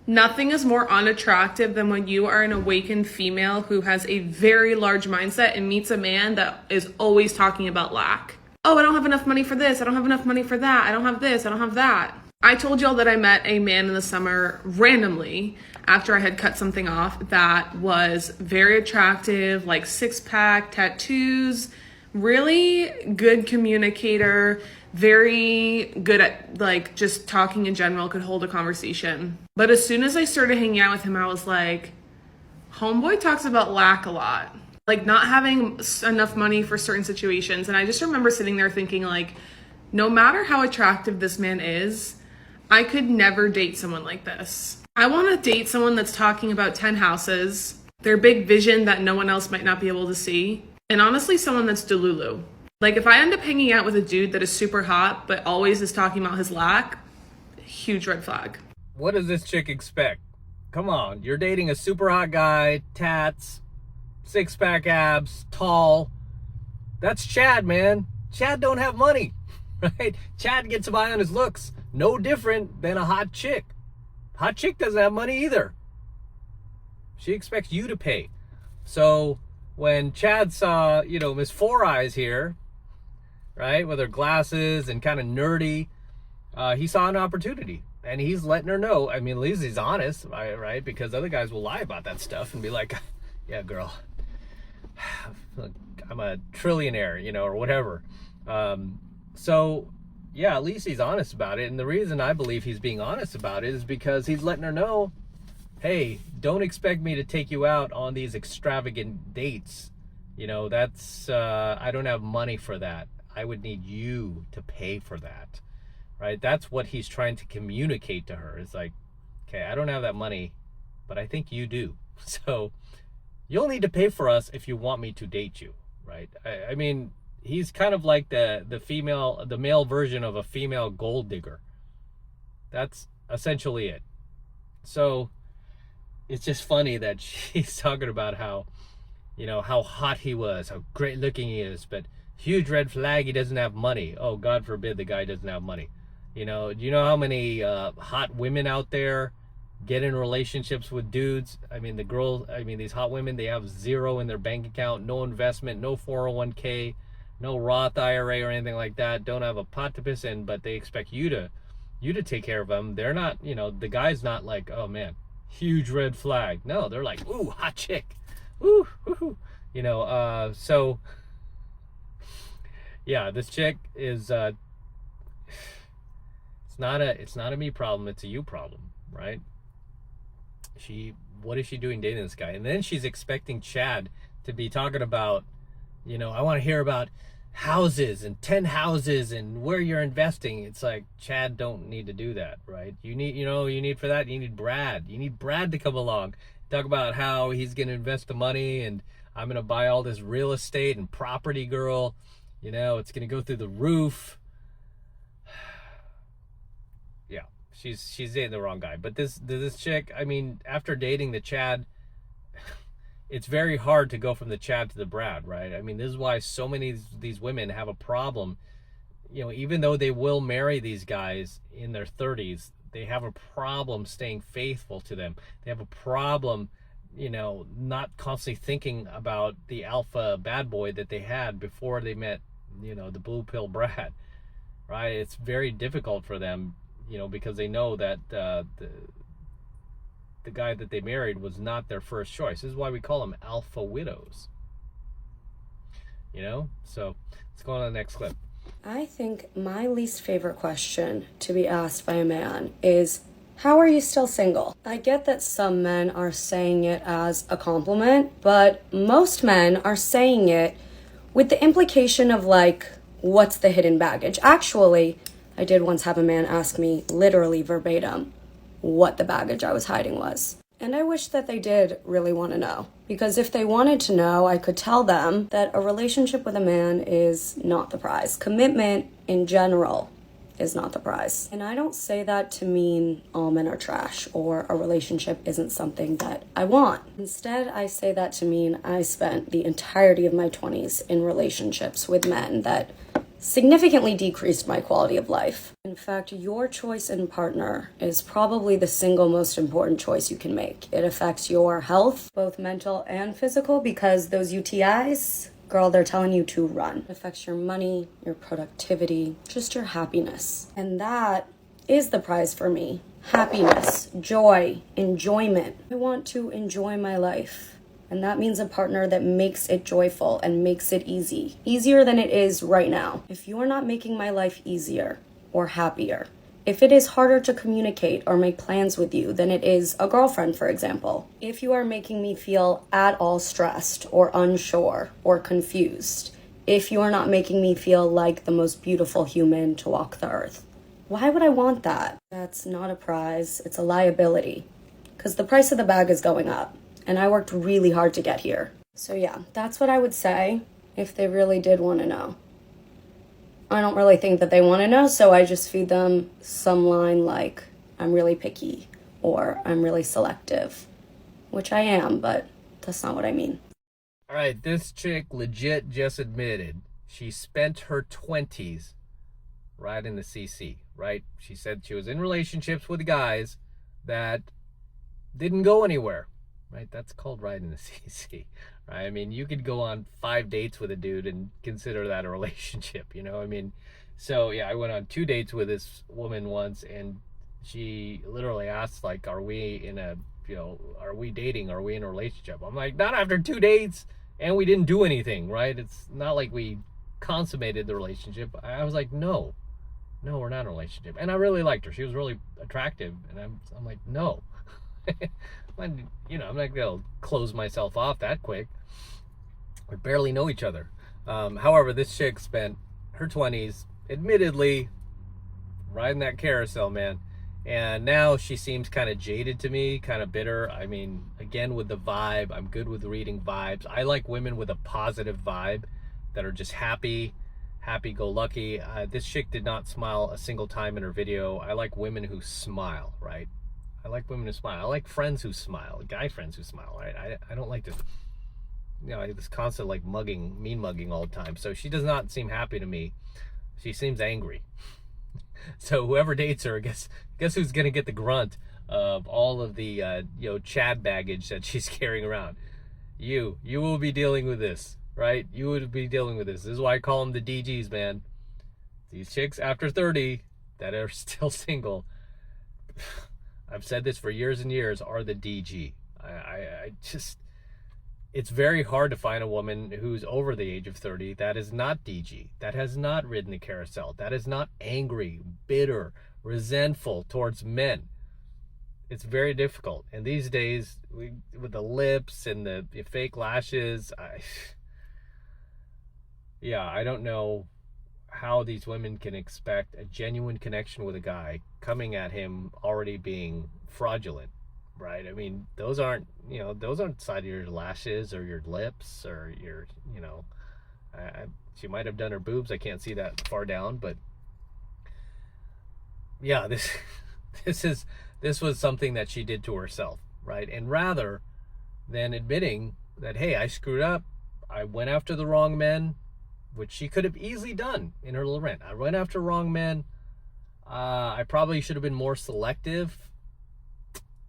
Nothing is more unattractive than when you are an awakened female who has a very large mindset and meets a man that is always talking about lack. Oh, I don't have enough money for this. I don't have enough money for that. I don't have this. I don't have that. I told y'all that I met a man in the summer randomly after I had cut something off that was very attractive, like six-pack, tattoos, really good communicator, very good at like just talking in general, could hold a conversation. But as soon as I started hanging out with him, I was like, homeboy talks about lack a lot, like not having enough money for certain situations. And I just remember sitting there thinking, like, no matter how attractive this man is, I could never date someone like this. I want to date someone that's talking about 10 houses, their big vision that no one else might not be able to see, and honestly, someone that's delulu. Like, if I end up hanging out with a dude that is super hot, but always is talking about his lack, huge red flag. What does this chick expect? Come on, you're dating a super hot guy, tats, six-pack abs, tall. That's Chad, man. Chad don't have money, right? Chad gets by on his looks. No different than a hot chick. Hot chick doesn't have money either. She expects you to pay. So when Chad saw, Miss Four Eyes here, right, with her glasses and kind of nerdy, he saw an opportunity. And he's letting her know. I mean, at least he's honest, right? Because other guys will lie about that stuff and be like, yeah, girl, I'm a trillionaire, or whatever. So, yeah, at least he's honest about it. And the reason I believe he's being honest about it is because he's letting her know, hey, don't expect me to take you out on these extravagant dates. That's, I don't have money for that. I would need you to pay for that, right? That's what he's trying to communicate to her. It's like, okay, I don't have that money, but I think you do. So you'll need to pay for us if you want me to date you, right? I mean, he's kind of like the male version of a female gold digger. That's essentially it. So it's just funny that she's talking about how, how hot he was, how great looking he is, but huge red flag, he doesn't have money. Oh, God forbid the guy doesn't have money. Do you know how many hot women out there get in relationships with dudes? I mean, these hot women, they have zero in their bank account, no investment, no 401k, no Roth IRA or anything like that, don't have a pot to piss in, but they expect you to take care of them. They're not, the guy's not like, oh man, huge red flag. No, they're like, ooh, hot chick. Ooh, ooh. So yeah, this chick is it's not a me problem, it's a you problem, right? What is she doing dating this guy? And then she's expecting Chad to be talking about, I want to hear about houses and 10 houses and where you're investing. It's like, Chad don't need to do that, right? You need for that, you need Brad. You need Brad to come along. Talk about how he's going to invest the money and I'm going to buy all this real estate and property, girl. It's going to go through the roof. Yeah, she's dating the wrong guy. But this chick, I mean, after dating the Chad, it's very hard to go from the Chad to the Brad, right? I mean, this is why so many of these women have a problem. Even though they will marry these guys in their 30s, they have a problem staying faithful to them. They have a problem, not constantly thinking about the alpha bad boy that they had before they met, the blue pill Brad, right? It's very difficult for them, because they know that the guy that they married was not their first choice. This is why we call them alpha widows. So let's go on to the next clip. I think my least favorite question to be asked by a man is, how are you still single? I get that some men are saying it as a compliment, but most men are saying it with the implication of like, what's the hidden baggage? Actually, I did once have a man ask me literally verbatim what the baggage I was hiding was. And I wish that they did really want to know. Because if they wanted to know, I could tell them that a relationship with a man is not the prize. Commitment in general is not the prize. And I don't say that to mean all men are trash or a relationship isn't something that I want. Instead, I say that to mean I spent the entirety of my 20s in relationships with men that significantly decreased my quality of life. And In fact, your choice in partner is probably the single most important choice you can make. It affects your health, both mental and physical, because those UTIs, girl, they're telling you to run. It affects your money, your productivity, just your happiness. And that is the prize for me. Happiness, joy, enjoyment. I want to enjoy my life. And that means a partner that makes it joyful and makes it easy. Easier than it is right now. If you're not making my life easier or happier, if it is harder to communicate or make plans with you than it is a girlfriend, for example, if you are making me feel at all stressed or unsure or confused, if you are not making me feel like the most beautiful human to walk the earth, why would I want that? That's not a prize, it's a liability. Because the price of the bag is going up. And I worked really hard to get here. So yeah, that's what I would say if they really did want to know. I don't really think that they want to know, so I just feed them some line like, I'm really picky, or I'm really selective. Which I am, but that's not what I mean. All right, this chick legit just admitted she spent her 20s right in the CC, right? She said she was in relationships with guys that didn't go anywhere. Right, that's called riding the CC, right? I mean, you could go on 5 dates with a dude and consider that a relationship, you know? I mean, so yeah, I went on 2 dates with this woman once, and she literally asked, like, are we in a, you know, are we dating? Are we in a relationship? I'm like, not after 2 dates, and we didn't do anything, right? It's not like we consummated the relationship. I was like, no, we're not in a relationship. And I really liked her. She was really attractive, and I'm like, no. You know, I'm not gonna close myself off that quick. We barely know each other. However, this chick spent her 20s, admittedly, riding that carousel, man. And now she seems kind of jaded to me, kind of bitter. I mean, again, with the vibe, I'm good with reading vibes. I like women with a positive vibe that are just happy-go-lucky. This chick did not smile a single time in her video. I like women who smile, right? I like women who smile. I like friends who smile, guy friends who smile, right? I don't like this, you know, this constant like mean mugging all the time. So she does not seem happy to me. She seems angry. So whoever dates her, guess who's gonna get the grunt of all of the you know, Chad baggage that she's carrying around? You will be dealing with this, right? You would be dealing with this. This is why I call them the DGs, man. These chicks after 30 that are still single. I've said this for years and years, are the DG. I just, it's very hard to find a woman who's over the age of 30 that is not DG, that has not ridden the carousel, that is not angry, bitter, resentful towards men. It's very difficult. And these days, with the lips and the fake lashes, I don't know how these women can expect a genuine connection with a guy coming at him already being fraudulent, right? I mean, those aren't side of your lashes or your lips or your, you know, she might have done her boobs. I can't see that far down, but yeah, this was something that she did to herself, right? And rather than admitting that, hey, I screwed up, I went after the wrong men, which she could have easily done in her little rant. I went after wrong men. I probably should have been more selective,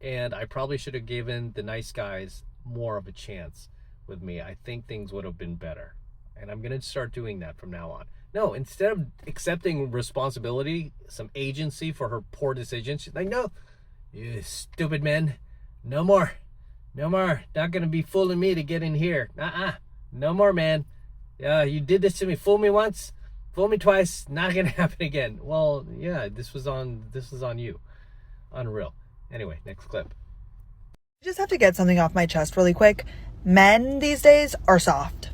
and I probably should have given the nice guys more of a chance with me. I think things would have been better, and I'm gonna start doing that from now on. No, instead of accepting responsibility, some agency for her poor decisions, she's like, no, you stupid men, no more, not gonna be fooling me to get in here. No more, man. Yeah, you did this to me. Fool me once, fool me twice. Not gonna happen again. Well, yeah, this was on you. Unreal. Anyway, next clip. I just have to get something off my chest really quick. Men these days are soft.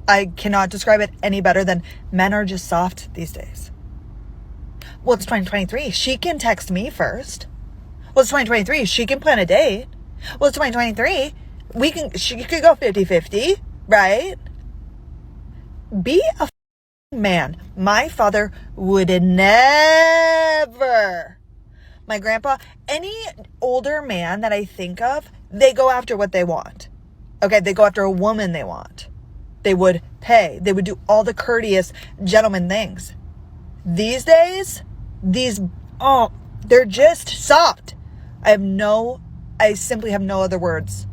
I cannot describe it any better than men are just soft these days. Well, it's 2023. She can text me first. Well, it's 2023. She can plan a date. Well, it's 2023. She could go 50-50, right? Be a man. My father would never. My grandpa, any older man that I think of, they go after what they want. Okay, they go after a woman they want. They would pay. They would do all the courteous gentleman things. These days, they're just soft. I simply have no other words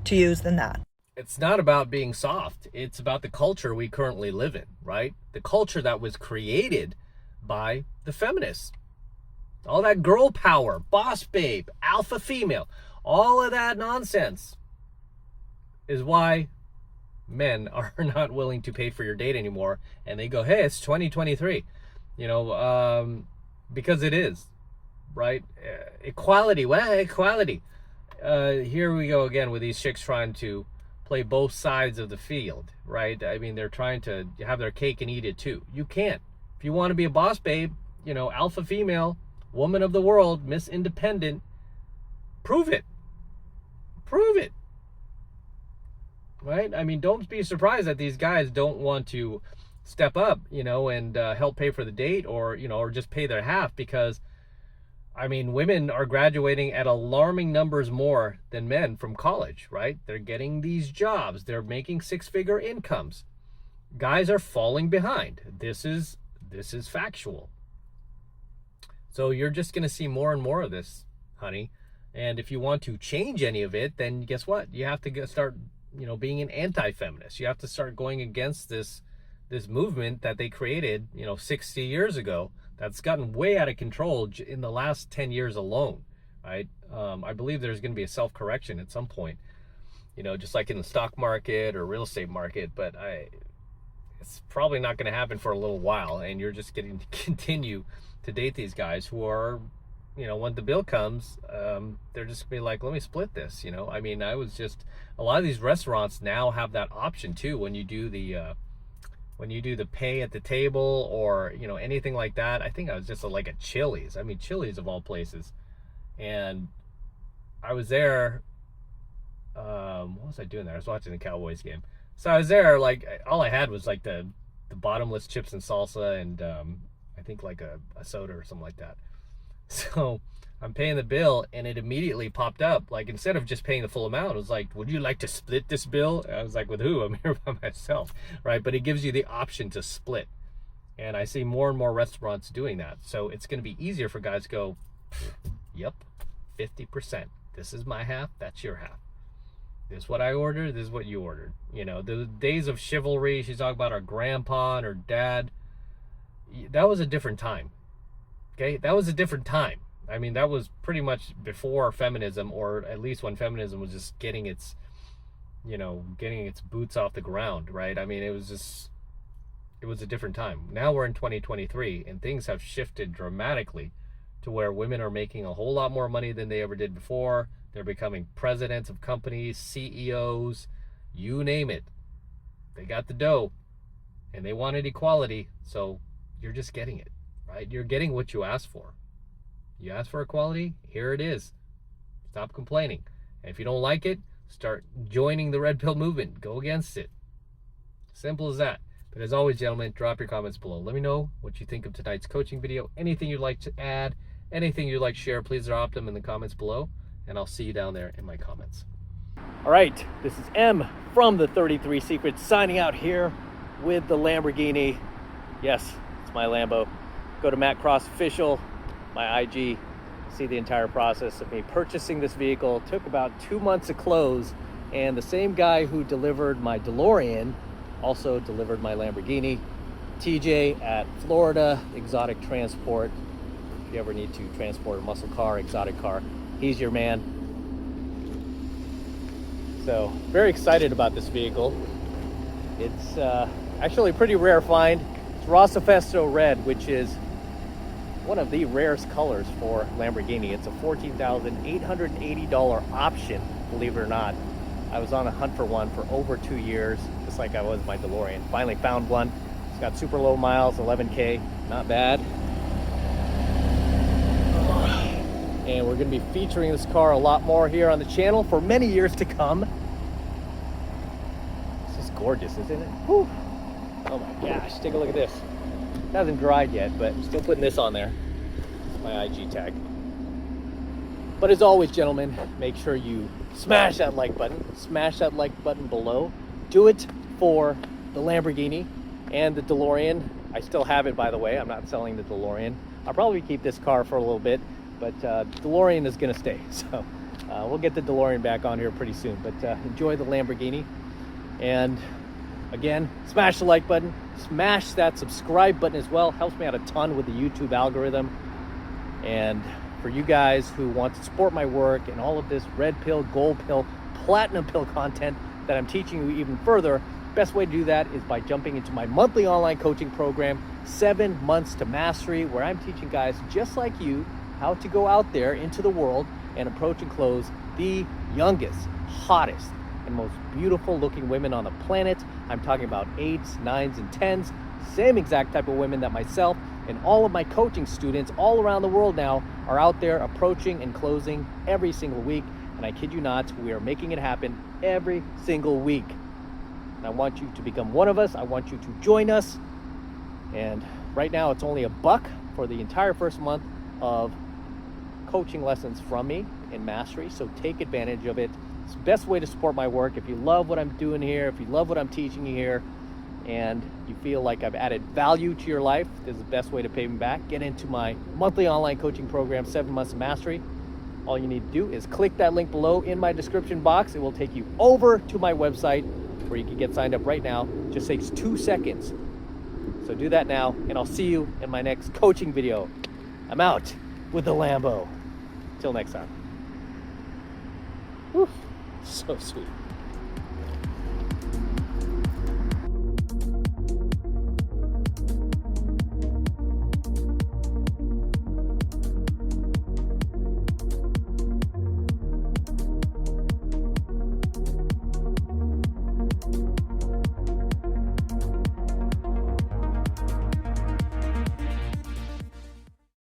to use than that. It's not about being soft. It's about the culture we currently live in, right? The culture that was created by the feminists. All that girl power, boss babe, alpha female, all of that nonsense is why men are not willing to pay for your date anymore. And they go, hey, it's 2023, because it is, right? Equality, well, equality. Here we go again with these chicks trying to play both sides of the field, right? I mean, they're trying to have their cake and eat it too. You can't. If you want to be a boss babe, alpha female, woman of the world, Miss Independent, prove it. Prove it. Right? I mean, don't be surprised that these guys don't want to step up, and help pay for the date or just pay their half, because I mean, women are graduating at alarming numbers more than men from college, right? They're getting these jobs. They're making six-figure incomes. Guys are falling behind. This is factual. So you're just going to see more and more of this, honey. And if you want to change any of it, then guess what? You have to start, being an anti-feminist. You have to start going against this movement that they created, 60 years ago. That's gotten way out of control in the last 10 years alone, right? I believe there's going to be a self-correction at some point, just like in the stock market or real estate market, but it's probably not going to happen for a little while, and you're just getting to continue to date these guys who are, when the bill comes, they're just going to be like, let me split this, I mean, a lot of these restaurants now have that option too when you do the pay at the table or anything like that. I think I was just like a Chili's. I mean, Chili's of all places. And I was there. What was I doing there? I was watching the Cowboys game. So I was there. Like all I had was like the bottomless chips and salsa and I think like a soda or something like that. So I'm paying the bill and it immediately popped up. Like instead of just paying the full amount, it was like, would you like to split this bill? I was like, with who? I'm here by myself, right? But it gives you the option to split. And I see more and more restaurants doing that. So it's going to be easier for guys to go, yep, 50%. This is my half. That's your half. This is what I ordered. This is what you ordered. The days of chivalry, she's talking about our grandpa and her dad. That was a different time. Okay? That was a different time. I mean, that was pretty much before feminism, or at least when feminism was just getting its boots off the ground, right? I mean, it was a different time. Now we're in 2023 and things have shifted dramatically to where women are making a whole lot more money than they ever did before. They're becoming presidents of companies, CEOs, you name it. They got the dough and they wanted equality. So you're just getting it, right? You're getting what you asked for. You asked for equality, here it is. Stop complaining. And if you don't like it, start joining the Red Pill movement. Go against it. Simple as that. But as always, gentlemen, drop your comments below. Let me know what you think of tonight's coaching video. Anything you'd like to add, anything you'd like to share, please drop them in the comments below. And I'll see you down there in my comments. All right, this is M from the 33 Secrets signing out here with the Lamborghini. Yes, it's my Lambo. Go to Matt Cross Official, my IG, see the entire process of me purchasing this vehicle. It took about 2 months to close, and the same guy who delivered my DeLorean also delivered my Lamborghini. TJ at Florida Exotic Transport. If you ever need to transport a muscle car, exotic car, he's your man. So very excited about this vehicle. It's actually a pretty rare find. It's Rosso Festo Red, which is one of the rarest colors for Lamborghini. It's a $14,880 option, believe it or not. I was on a hunt for one for over 2 years, just like I was my DeLorean. Finally found one. It's got super low miles, 11K, not bad. And we're gonna be featuring this car a lot more here on the channel for many years to come. This is gorgeous, isn't it? Whew. Oh my gosh, take a look at this. It hasn't dried yet, but I'm still putting this on there. It's my IG tag. But as always, gentlemen, make sure you smash that like button. Smash that like button below. Do it for the Lamborghini and the DeLorean. I still have it, by the way. I'm not selling the DeLorean. I'll probably keep this car for a little bit, but DeLorean is gonna stay. So we'll get the DeLorean back on here pretty soon, but enjoy the Lamborghini. And again, smash the like button, smash that subscribe button as well. Helps me out a ton with the YouTube algorithm. And for you guys who want to support my work and all of this red pill, gold pill, platinum pill content that I'm teaching you even further, best way to do that is by jumping into my monthly online coaching program, 7 Months to Mastery, where I'm teaching guys just like you how to go out there into the world and approach and close the youngest, hottest, and most beautiful looking women on the planet. I'm talking about 8s, 9s, and 10s, same exact type of women that myself and all of my coaching students all around the world now are out there approaching and closing every single week. And I kid you not, we are making it happen every single week. And I want you to become one of us. I want you to join us. And right now it's only $1 for the entire first month of coaching lessons from me in Mastery. So take advantage of it. It's the best way to support my work. If you love what I'm doing here, if you love what I'm teaching you here, and you feel like I've added value to your life, this is the best way to pay me back. Get into my monthly online coaching program, 7 Months of Mastery. All you need to do is click that link below in my description box. It will take you over to my website where you can get signed up right now. It just takes 2 seconds. So do that now, and I'll see you in my next coaching video. I'm out with the Lambo. Till next time. Whew, so sweet.